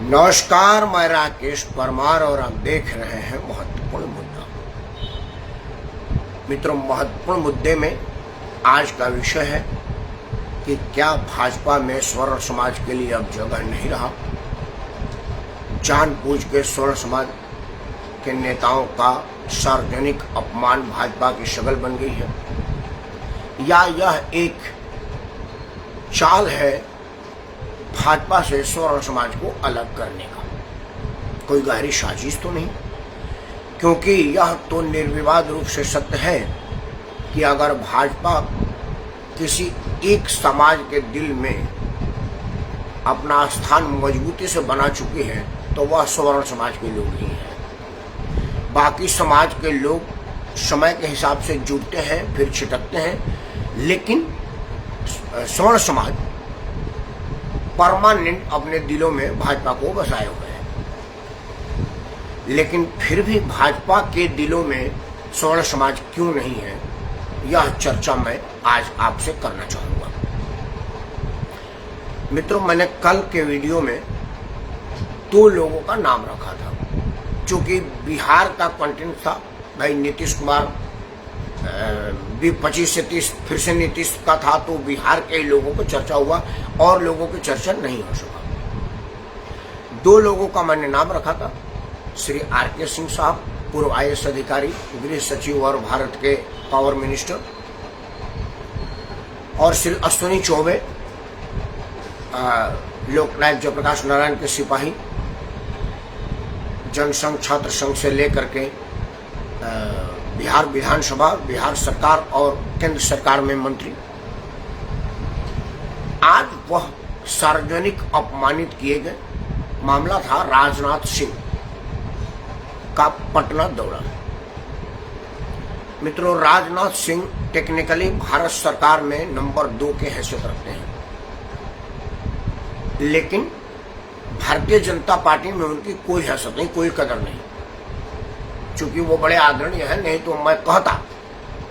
नमस्कार, मैं राकेश परमार और आप देख रहे हैं महत्वपूर्ण मुद्दा। मित्रों, महत्वपूर्ण मुद्दे में आज का विषय है कि क्या भाजपा में स्वर्ण समाज के लिए अब जगह नहीं रहा। जानबूझ के स्वर्ण समाज के नेताओं का सार्वजनिक अपमान भाजपा की शक्ल बन गई है, या यह एक चाल है भाजपा से स्वर्ण समाज को अलग करने का। कोई गहरी साजिश तो नहीं, क्योंकि यह तो निर्विवाद रूप से सत्य है कि अगर भाजपा किसी एक समाज के दिल में अपना स्थान मजबूती से बना चुकी है तो वह स्वर्ण समाज के लोग ही हैं। बाकी समाज के लोग समय के हिसाब से जुटते हैं, फिर छिटकते हैं, लेकिन स्वर्ण समाज परमानेंट अपने दिलों में भाजपा को बसाए हुए हैं। लेकिन फिर भी भाजपा के दिलों में स्वर्ण समाज क्यों नहीं है, यह चर्चा मैं आज आपसे करना चाहूंगा। मित्रों, मैंने कल के वीडियो में 2 लोगों का नाम रखा था। चूंकि बिहार का कंटेंट था, भाई नीतीश कुमार 25 से 30 फिर से नीतीश का था, तो बिहार के लोगों को चर्चा हुआ और लोगों की चर्चा नहीं हो सका। 2 लोगों का मैंने नाम रखा था, श्री आर.के. सिंह साहब, पूर्व IAS अधिकारी, गृह सचिव और भारत के पावर मिनिस्टर, और श्री अश्विनी चौबे, लोकनायक जयप्रकाश नारायण के सिपाही, जनसंघ छात्र संघ से लेकर के बिहार विधानसभा, बिहार सरकार और केंद्र सरकार में मंत्री। आज वह सार्वजनिक अपमानित किए गए। मामला था राजनाथ सिंह का पटना दौरा। मित्रों, राजनाथ सिंह टेक्निकली भारत सरकार में नंबर 2 के हैसियत रखते हैं, लेकिन भारतीय जनता पार्टी में उनकी कोई हैसियत नहीं, कोई कदर नहीं। चूंकि वो बड़े आदरणीय है, नहीं तो मैं कहता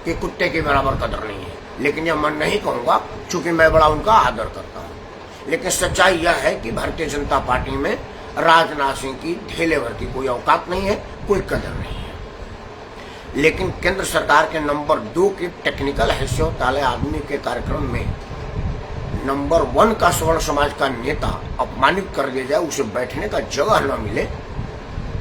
कि कुत्ते के बराबर कदर नहीं है, लेकिन यह मैं नहीं कहूंगा, चूंकि मैं बड़ा उनका आदर करता हूं। लेकिन सच्चाई यह है कि भारतीय जनता पार्टी में राजनाथ सिंह की ढेले भर की कोई औकात नहीं है, कोई कदर नहीं है। लेकिन केंद्र सरकार के नंबर 2 की टेक्निकल हैसियत वाले आदमी के कार्यक्रम में नंबर 1 का स्वर्ण समाज का नेता अपमानित कर दिया जाए, उसे बैठने का जगह न मिले,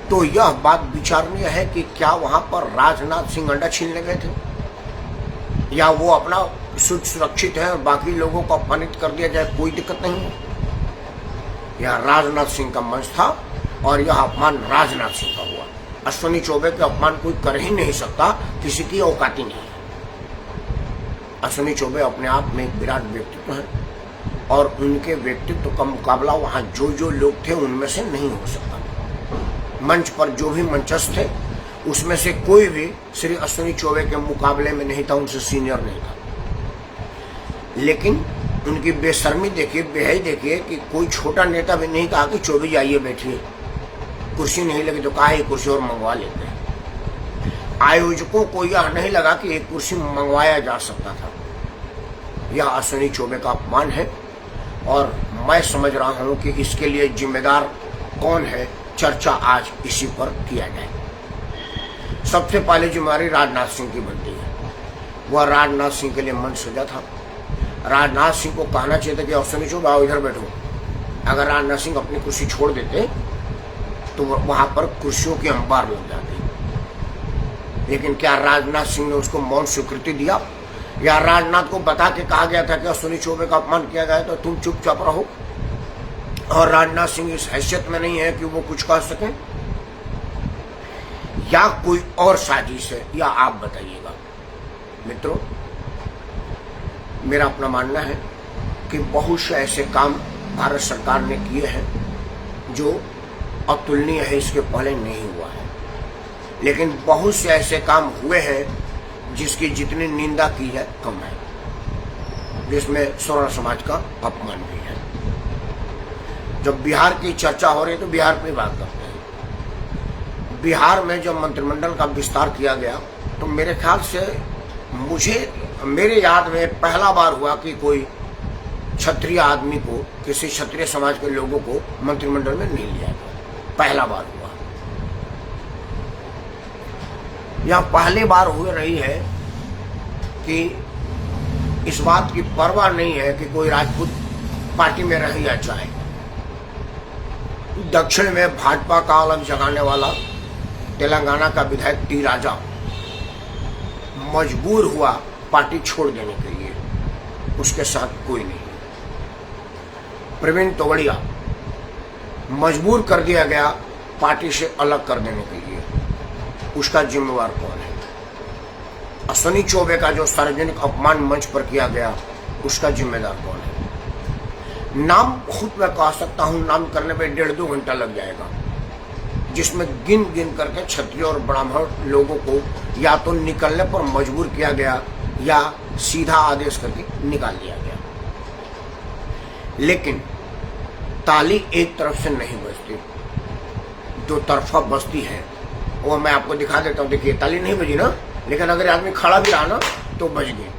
तो यह बात विचारणीय है कि क्या वहां पर राजनाथ सिंह अंडा छीनने गए थे, या वो अपना सुरक्षित है और बाकी लोगों को अपमानित कर दिया जाए, कोई दिक्कत नहीं है। यह राजनाथ सिंह का मंच था और यह अपमान राजनाथ सिंह का हुआ। अश्विनी चौबे का अपमान कोई कर ही नहीं सकता, किसी की औकात ही नहीं है। अश्विनी चौबे अपने आप में एक विराट व्यक्तित्व है और उनके व्यक्तित्व का मुकाबला वहां जो लोग थे उनमें से नहीं हो सकता। मंच पर जो भी मंचस्थ थे उसमें से कोई भी श्री अश्विनी चौबे के मुकाबले में नहीं था, उनसे सीनियर नहीं था। लेकिन उनकी बेशर्मी देखिए, बेहई देखिए कि कोई छोटा नेता भी नहीं कहा कि चौबे जाइए बैठिए, कुर्सी नहीं लगी तो कहा एक कुर्सी और मंगवा लेते हैं। आयोजकों को यह नहीं लगा कि एक कुर्सी मंगवाया जा सकता था। यह अश्विनी चौबे का अपमान है और मैं समझ रहा हूं कि इसके लिए जिम्मेदार कौन है, चर्चा आज इसी पर किया जाए। सबसे पहले जिम्मेदारी राजनाथ सिंह की बनती है। वह राजनाथ सिंह के लिए मंच सजा था। राजनाथ सिंह को कहना चाहिए था कि अश्विनी चौबे आओ इधर बैठो। अगर राजनाथ सिंह अपनी कुर्सी छोड़ देते तो वहां पर कुर्सियों की अंबार लग जाती। लेकिन क्या राजनाथ सिंह ने उसको मौन स्वीकृति दिया, या राजनाथ को बता के कहा गया था कि अश्विनी चौबे का अपमान किया गया तो तुम चुपचाप रहो, और राजनाथ सिंह इस हैसियत में नहीं है कि वो कुछ कह सकें, या कोई और साजिश है, या आप बताइएगा। मित्रों, मेरा अपना मानना है कि बहुत से ऐसे काम भारत सरकार ने किए हैं जो अतुलनीय है, इसके पहले नहीं हुआ है। लेकिन बहुत से ऐसे काम हुए हैं जिसकी जितनी निंदा की है कम है, जिसमें स्वर्ण समाज का अपमान भी है। जब बिहार की चर्चा हो रही है तो बिहार पे बात करते हैं। बिहार में जब मंत्रिमंडल का विस्तार किया गया तो मेरे ख्याल से मेरे याद में पहला बार हुआ कि कोई क्षत्रिय आदमी को, किसी क्षत्रिय समाज के लोगों को मंत्रिमंडल में नहीं लिया गया। पहला बार हुआ। यह पहली बार हो रही है कि इस बात की परवाह नहीं है कि कोई राजपूत पार्टी में रहे या जाए। दक्षिण में भाजपा का अलग जगाने वाला तेलंगाना का विधायक टी राजा मजबूर हुआ पार्टी छोड़ देने के लिए, उसके साथ कोई नहीं। प्रवीण तोगड़िया मजबूर कर दिया गया पार्टी से अलग कर देने के लिए, उसका जिम्मेवार कौन है? अश्विनी चौबे का जो सार्वजनिक अपमान मंच पर किया गया, उसका जिम्मेदार कौन है? नाम खुद मैं कह सकता हूं, नाम करने में 1.5-2 घंटा लग जाएगा, जिसमें गिन गिन करके क्षत्रिय और ब्राह्मण लोगों को या तो निकलने पर मजबूर किया गया या सीधा आदेश करके निकाल दिया गया। लेकिन ताली एक तरफ से नहीं बजती, दो तरफा बजती है। वो मैं आपको दिखा देता हूँ। देखिए, ताली नहीं बजी ना, लेकिन अगर आदमी खड़ा भी रहा ना तो बज गई।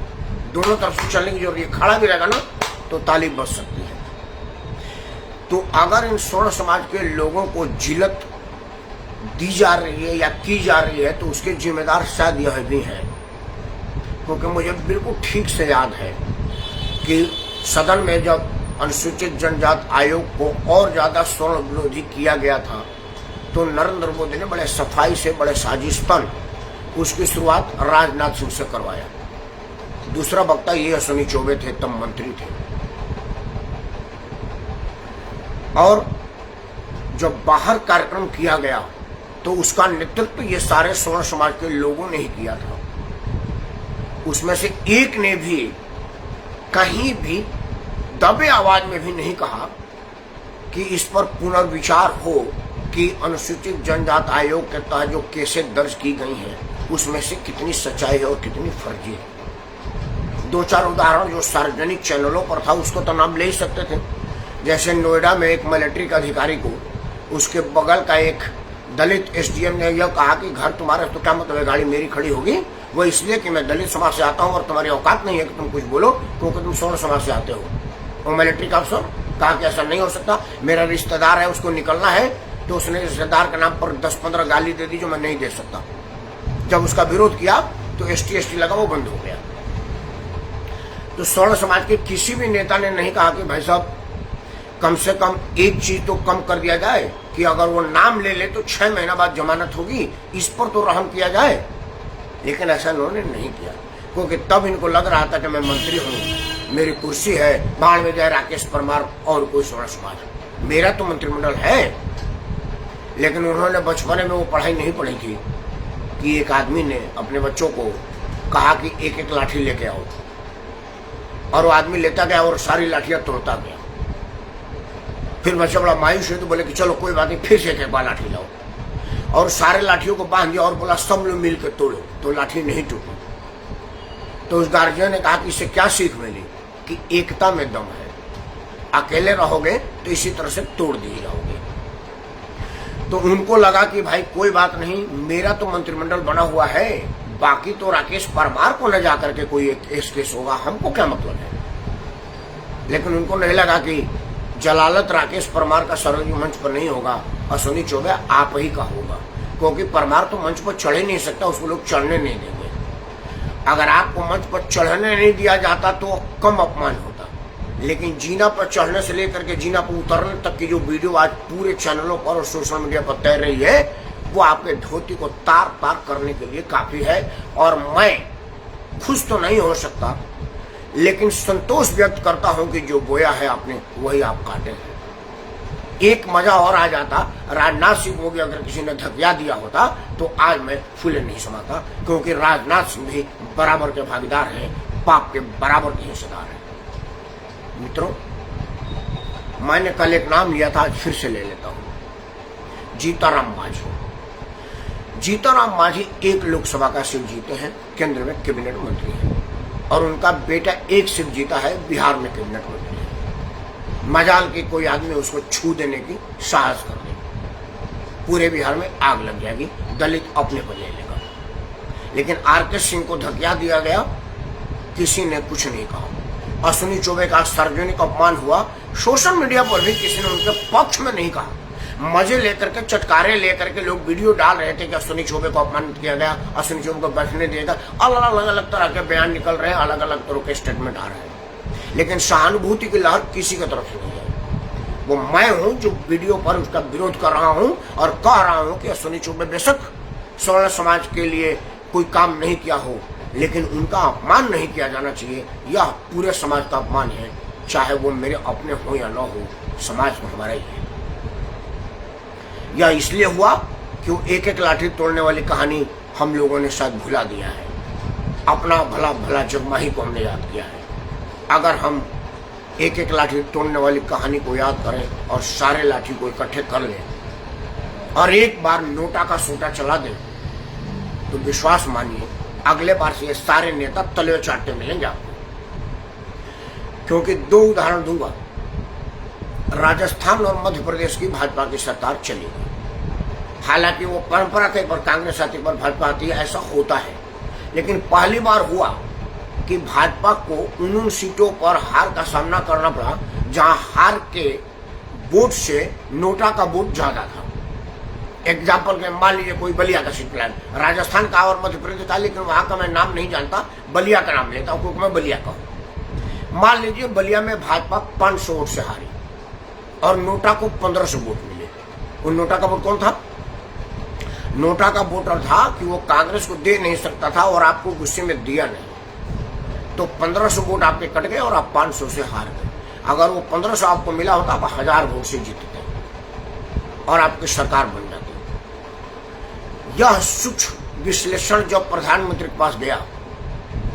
दोनों तरफ से चलने की जरूरत है। खड़ा भी रहेगा ना तो ताली बज सकती है। तो अगर इन स्वर्ण समाज के लोगों को जिल्लत दी जा रही है या की जा रही है, तो उसके जिम्मेदार शायद यह भी हैं। क्योंकि मुझे बिल्कुल ठीक से याद है कि सदन में जब अनुसूचित जनजाति आयोग को और ज्यादा स्वर्ण विरोधी किया गया था, तो नरेंद्र मोदी ने बड़े सफाई से, बड़े साजिशपन उसकी शुरुआत राजनाथ सिंह से करवाया। दूसरा वक्ता ये अश्विनी चौबे थे, तब मंत्री थे। और जब बाहर कार्यक्रम किया गया तो उसका नेतृत्व ये सारे स्वर्ण समाज के लोगों ने ही किया था। उसमें से एक ने भी कहीं भी दबे आवाज में भी नहीं कहा कि इस पर पुनर्विचार हो कि अनुसूचित जनजाति आयोग के तहत जो केसें दर्ज की गई हैं उसमें से कितनी सच्चाई है और कितनी फर्जी है। 2-4 उदाहरण जो सार्वजनिक चैनलों पर था उसको तो नाम ले ही सकते थे। जैसे नोएडा में एक मिलिट्री के अधिकारी को उसके बगल का एक दलित एसडीएम ने यह कहा कि घर तुम्हारा, तो क्या मतलब है गाड़ी मेरी खड़ी होगी? वो इसलिए कि मैं दलित समाज से आता हूँ और तुम्हारी औकात नहीं है कि तुम कुछ बोलो क्योंकि तुम स्वर्ण समाज से आते हो। वो मिलिट्री का अफसर कहा कि ऐसा नहीं हो सकता, मेरा रिश्तेदार है, उसको निकलना है, तो उसने रिश्तेदार के नाम पर 10-15 गाली दे दी जो मैं नहीं दे सकता। जब उसका विरोध किया तो एसटी लगा, वो बंद हो गया। तो स्वर्ण समाज के किसी भी नेता ने नहीं कहा कि भाई साहब कम से कम एक चीज तो कम कर दिया जाए कि अगर वो नाम ले ले तो 6 महीना बाद जमानत होगी, इस पर तो रहम किया जाए। लेकिन ऐसा उन्होंने नहीं किया, क्योंकि तब इनको लग रहा था कि मैं मंत्री हूँ, मेरी कुर्सी है, बाढ़ में जाए राकेश परमार और कोई स्वर्ण समाज, मेरा तो मंत्रिमंडल है। लेकिन उन्होंने बचपन में वो पढ़ाई नहीं पढ़ी थी कि एक आदमी ने अपने बच्चों को कहा कि एक लाठी लेके आओ, और वो आदमी लेता गया और सारी लाठियां तोड़ता गया। फिर बच्चा बड़ा मायूस है तो बोले कि चलो कोई बात नहीं, फिर से एक बार लाठी लाओ, और सारे लाठियों को बांध दिया और बोला सब लोग मिल के तोड़ो, तो लाठी नहीं टूटी। तो उस गार्जियन ने कहा कि इससे क्या सीख मिली कि एकता में दम है, अकेले रहोगे तो इसी तरह से तोड़ दिए जाओगे। तो उनको लगा कि भाई कोई बात नहीं, मेरा तो मंत्रिमंडल बना हुआ है, बाकी तो राकेश परमार को न जाकर के कोई एक केस होगा, हमको क्या मतलब है। लेकिन उनको नहीं लगा कि जलालत राकेश परमार का सर्वोच्च मंच पर नहीं होगा, अश्विनी चौबे आप ही का होगा, क्योंकि परमार तो मंच पर चढ़ ही नहीं सकता, उसको लोग चढ़ने नहीं देंगे। अगर आपको मंच पर चढ़ने नहीं दिया जाता तो कम अपमान होता, लेकिन जीना पर चढ़ने से लेकर के जीना पर उतरने तक की जो वीडियो आज पूरे चैनलों पर और सोशल मीडिया पर तैर रही है, वो आपके धोती को तार तार करने के लिए काफी है। और मैं खुश तो नहीं हो सकता, लेकिन संतोष व्यक्त करता हूं कि जो बोया है आपने वही आप काटे हैं। एक मजा और आ जाता, राजनाथ सिंह को भी अगर किसी ने धकिया दिया होता तो आज मैं फूले नहीं समाता, क्योंकि राजनाथ सिंह भी बराबर के भागीदार हैं, पाप के बराबर के हिस्सेदार हैं। मित्रों, मैंने कल एक नाम लिया था, आज फिर से ले लेता हूं, जीतनराम मांझी। जीतनराम मांझी एक लोकसभा का सीट जीते हैं, केंद्र में कैबिनेट मंत्री हैं, और उनका बेटा एक सीट जीता है, बिहार में कैबिनेट मंत्री है। मजाल की कोई आदमी उसको छू देने की साहस कर दे, पूरे बिहार में आग लग जाएगी, दलित अपने पर ले लेगा। लेकिन आरके सिंह को धकिया दिया गया, किसी ने कुछ नहीं कहा, अश्विनी चौबे का सार्वजनिक अपमान हुआ, सोशल मीडिया पर भी किसी ने उनके पक्ष में नहीं कहा। मजे लेकर के, चटकारे लेकर के लोग वीडियो डाल रहे थे कि अश्विनी चौबे को अपमानित किया गया, अश्विनी चौबे को बैठने दिया गया। अलग अलग तरह के बयान निकल रहे हैं, अलग अलग तरह के स्टेटमेंट आ रहे हैं, लेकिन सहानुभूति की लहर किसी की तरफ से नहीं है। वो मैं हूं जो वीडियो पर उसका विरोध कर रहा हूं और कह रहा हूं कि अश्विनी चौबे बेशक सवर्ण समाज के लिए कोई काम नहीं किया हो, लेकिन उनका अपमान नहीं किया जाना चाहिए। यह पूरे समाज का अपमान है, चाहे वो मेरे अपने हो या न हो, समाज तो हमारा ही है। यह इसलिए हुआ कि वो एक एक लाठी तोड़ने वाली कहानी हम लोगों ने शायद भुला दिया है। अपना भला भला जगमाही को हमने याद किया है। अगर हम एक एक लाठी तोड़ने वाली कहानी को याद करें और सारे लाठी को इकट्ठे कर लें और एक बार नोटा का सोटा चला दें, तो विश्वास मानिए अगले बार से ये सारे नेता तलवे चाटते मिलेंगे आपको। क्योंकि दो उदाहरण दूंगा। राजस्थान और मध्य प्रदेश की भाजपा की सरकार चलेगी। हालांकि वो परंपरा के पर कांग्रेस आती पर भाजपा आती है, ऐसा होता है, लेकिन पहली बार हुआ कि भाजपा को उन सीटों पर हार का सामना करना पड़ा जहां हार के वोट से नोटा का वोट ज्यादा था। एग्जाम्पल के मान लीजिए कोई बलिया का सीट प्लान, राजस्थान का और मध्य प्रदेश का, लेकिन वहां का मैं नाम नहीं जानता, बलिया का नाम लेता हूं क्योंकि मैं बलिया का हूं। मान लीजिए बलिया में भाजपा 500 वोट से हारी और नोटा को 1500 वोट मिले। उन नोटा का वोट कौन था? नोटा का वोटर था कि वो कांग्रेस को दे नहीं सकता था और आपको गुस्से में दिया नहीं, तो 1500 वोट आपके कट गए और आप 500 से हार गए। अगर वो 1500 आपको मिला होता, आप 1000 वोट से जीतते और आपकी सरकार बन जाती। यह सूक्ष्म विश्लेषण जब प्रधानमंत्री के पास गया,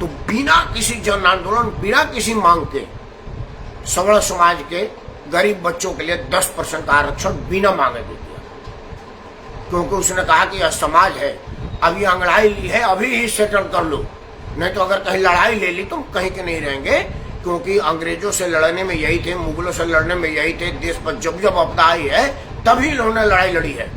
तो बिना किसी जन आंदोलन, बिना किसी मांग के, सवर्ण समाज के गरीब बच्चों के लिए 10% का आरक्षण बिना मांगे दे दिया। क्योंकि उसने कहा कि यह समाज है, अभी अंगड़ाई ली है, अभी ही सेटल कर लो, नहीं तो अगर कहीं लड़ाई ले ली तो कहीं के नहीं रहेंगे। क्योंकि अंग्रेजों से लड़ने में यही थे, मुगलों से लड़ने में यही थे, देश पर जब जब आपदा आई है तभी इन्होंने लड़ाई लड़ी है।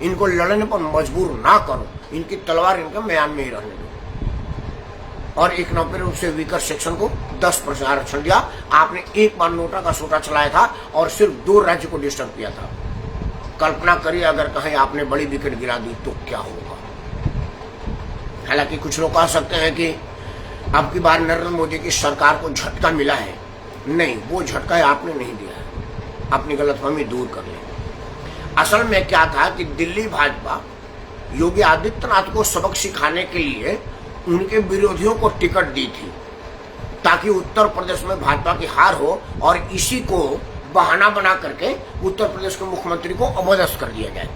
इनको लड़ने पर मजबूर ना करो, इनकी तलवार इनके म्यान में ही रहने दो। और एक नौकरी रूप से वीकर सेक्शन को 10% आरक्षण दिया। आपने एक बार नोटा का सोटा चलाया था और सिर्फ 2 राज्य को डिस्टर्ब किया था। कल्पना करिए अगर कहीं आपने बड़ी विकेट गिरा दी तो क्या होगा। हालांकि कुछ लोग कह सकते हैं कि अब की बार नरेंद्र मोदी की सरकार को झटका मिला है। नहीं, वो झटका आपने नहीं दिया है, अपनी गलतफहमी दूर कर ले। असल में क्या था कि दिल्ली भाजपा योगी आदित्यनाथ को सबक सिखाने के लिए उनके विरोधियों को टिकट दी थी, ताकि उत्तर प्रदेश में भाजपा की हार हो और इसी को बहाना बना करके उत्तर प्रदेश के मुख्यमंत्री को अपदस्थ कर दिया जाए।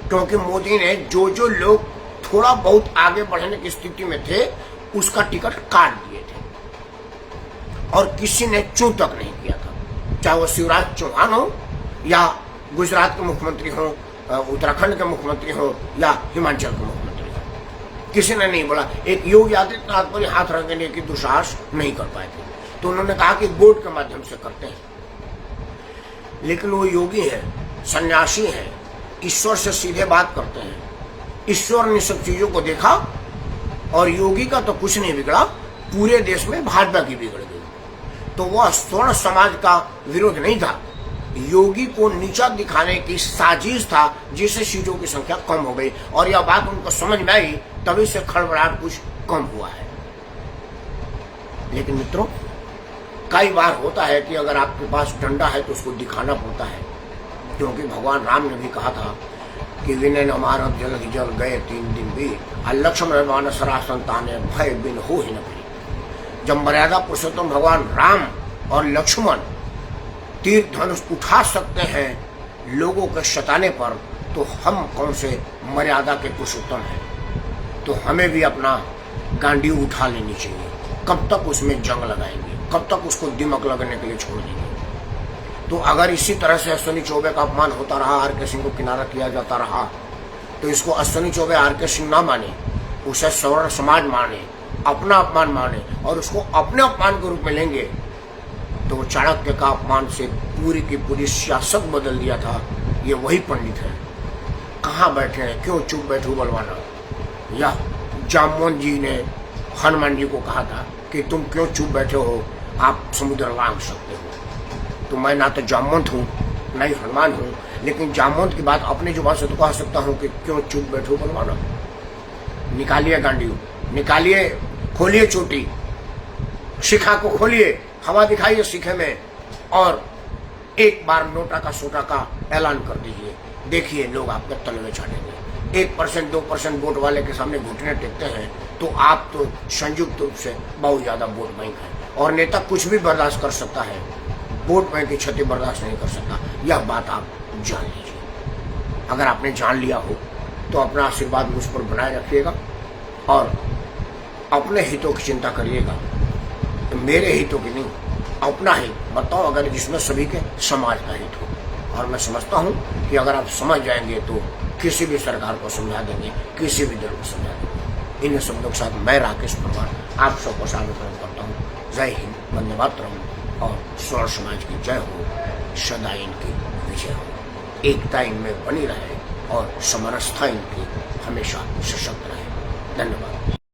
क्योंकि मोदी ने जो जो लोग थोड़ा बहुत आगे बढ़ने की स्थिति में थे उसका टिकट काट दिए थे और किसी ने चू तक नहीं किया था, चाहे वो शिवराज चौहान हो या गुजरात के मुख्यमंत्री हो, उत्तराखंड के मुख्यमंत्री हो या हिमाचल के मुख्यमंत्री हो। किसी ने नहीं बोला। एक योगी आदित्यनाथ पर हाथ रखने की दुस्साहस नहीं कर पाए थे, तो उन्होंने कहा कि बोर्ड के माध्यम से करते हैं। लेकिन वो योगी है, सन्यासी है, ईश्वर से सीधे बात करते हैं। ईश्वर ने सब चीजों को देखा और योगी का तो कुछ नहीं बिगड़ा, पूरे देश में भाजपा की बिगड़ गई। तो वह स्वर्ण समाज का विरोध नहीं था, योगी को नीचा दिखाने की साजिश था, जिससे सीटों की संख्या कम हो गई। और यह बात उनको समझ में आई, तभी से खड़बड़ाहट कुछ कम हुआ है। लेकिन मित्रों, कई बार होता है कि अगर आपके पास डंडा है तो उसको दिखाना पड़ता है। क्योंकि भगवान राम ने भी कहा था कि विनय हमारा जल ही जल गए 3 दिन भी, लक्ष्मण मानस संतान भय बिन हो ही न भी। जब मर्यादा पुरुषोत्तम भगवान राम और लक्ष्मण तीर धनुष उठा सकते हैं लोगों के सताने पर, तो हम कौन से मर्यादा के पुरुषोत्तम हैं। तो हमें भी अपना गांडी उठा लेनी चाहिए। कब तक उसमें जंग लगाएंगे, कब तक उसको दिमक लगने के लिए छोड़ देंगे। तो अगर इसी तरह से अश्विनी चौबे का अपमान होता रहा, आर.के. सिंह को किनारा किया जाता रहा, तो इसको अश्विनी चौबे आर.के. सिंह ना माने, उसे सवर्ण समाज माने, अपना अपमान माने और उसको अपने अपमान के रूप में लेंगे, तो वो चाणक्य का अपमान से पूरी की पूरी सियासत बदल दिया था। ये वही पंडित है। कहाँ बैठे हैं, क्यों चुप बैठू बलवाना। या जामवंत जी ने हनुमान जी को कहा था कि तुम क्यों चुप बैठे हो, आप समुद्र लांघ सकते हो। तो मैं ना तो जामवंत हूँ ना ही हनुमान हूँ, लेकिन जामवंत की बात अपनी जुबान से तो कह सकता हूँ कि क्यों चुप बैठो बलवाना। निकालिए गांडीव, निकालिए, खोलिए चोटी, शिखा को खोलिए, हवा दिखाइए शिखे में, और एक बार नोटा का सोटा का ऐलान कर दीजिए। देखिए लोग आपके तलवे छाटेंगे। 1% 2% वोट वाले के सामने घुटने टेकते हैं तो आप तो संयुक्त रूप से बहुत ज्यादा वोट बैंक है, और नेता कुछ भी बर्दाश्त कर सकता है, वोट बैंक की क्षति बर्दाश्त नहीं कर सकता। यह बात आप जान लीजिए। अगर आपने जान लिया हो तो अपना आशीर्वाद मुझ पर बनाए रखिएगा और अपने हितों की चिंता करिएगा, तो मेरे हितों की नहीं, अपना हित बताओ, अगर जिसमें सभी के समाज का हित हो। और मैं समझता हूं कि अगर आप समझ जाएंगे तो किसी भी सरकार को समझा देंगे, किसी भी दल को समझा देंगे। इन शब्दों के साथ मैं राकेश परमार आप सबको स्वागत करता हूँ। जय हिंद, वंदे मातरम, और स्वर्ण समाज की जय हो, सदा इनकी विजय हो, एकता इनमें बनी रहे और समरसता इनकी हमेशा सशक्त रहे। धन्यवाद।